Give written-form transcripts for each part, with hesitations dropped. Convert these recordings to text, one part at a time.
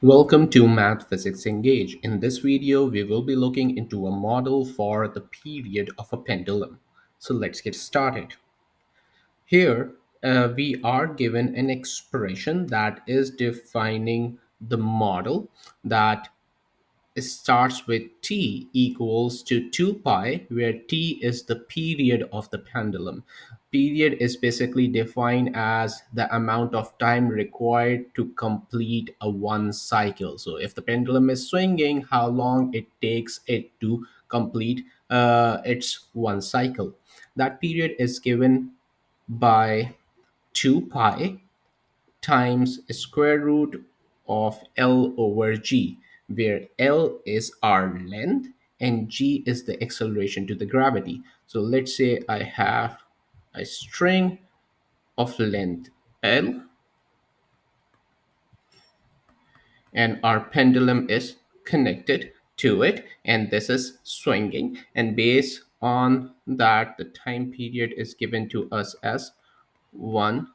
Welcome to Math Physics Engage. In this video, we will be looking into a model for the period of a pendulum. So let's get started. Here, we are given an expression that is defining the model that starts with t equals to 2 pi, where t is the period of the pendulum. Period is basically defined as the amount of time required to complete a one cycle. So if the pendulum is swinging, how long it takes it to complete its one cycle. That period is given by 2 pi times square root of L over g, where L is our length and g is the acceleration to the gravity. So let's say I have a string of length L and our pendulum is connected to it, and this is swinging, and based on that the time period is given to us as 1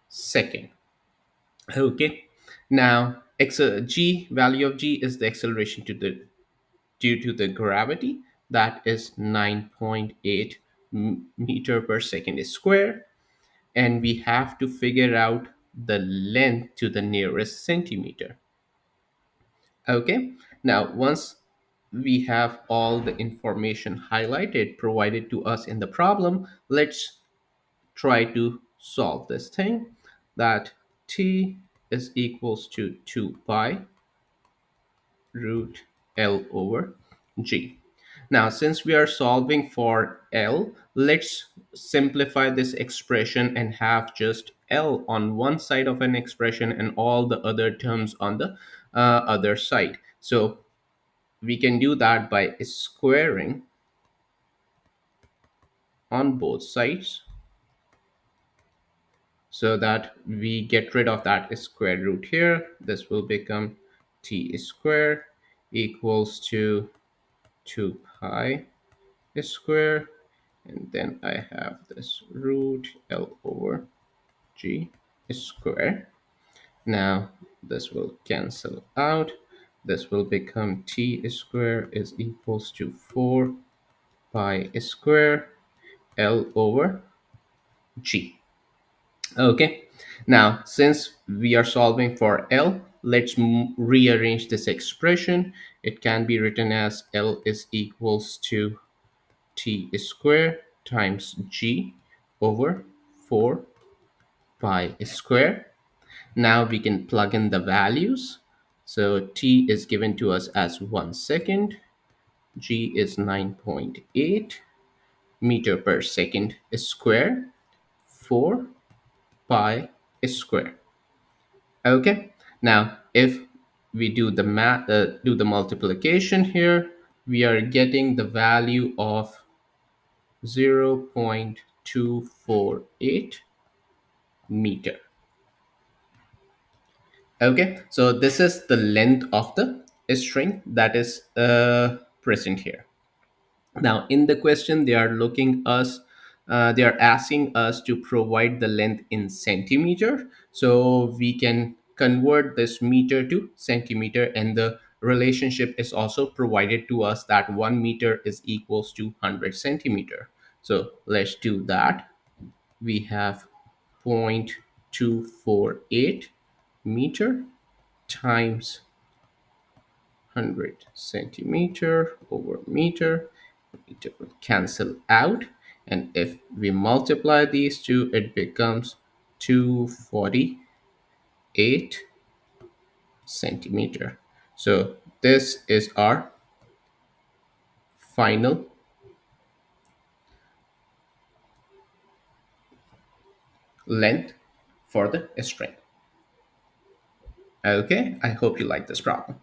second. Okay, now g value of g is the acceleration to the due to the gravity, that is 9.8 meter per second square, and we have to figure out the length to the nearest centimeter. Okay, now once we have all the information highlighted provided to us in the problem, let's try to solve this thing. That t is equals to 2 pi root L over G. Now, since we are solving for L, let's simplify this expression and have just L on one side of an expression and all the other terms on the other side. So we can do that by squaring on both sides so that we get rid of that square root here. This will become t square equals to 2 pi square, and then I have this root L over G square. Now this will cancel out. This will become t square is equals to 4 pi square L over G. Okay, now since we are solving for L, let's rearrange this expression. It can be written as L is equals to t square times g over 4 pi square. Now we can plug in the values. So t is given to us as 1 second, g is 9.8 meter per second square, 4 pi square. Okay, now if we do the math, do the multiplication here, we are getting the value of 0.248 meter. Okay, so this is the length of the string that is present here. Now in the question they are asking us to provide the length in centimeter, so we can convert this meter to centimeter, and the relationship is also provided to us that 1 meter is equals to 100 centimeter. So let's do that. We have 0.248 meter times 100 centimeter over meter. Meter will cancel out, and if we multiply these two, it becomes 248 centimeter. So this is our final length for the string. Okay, I hope you like this problem.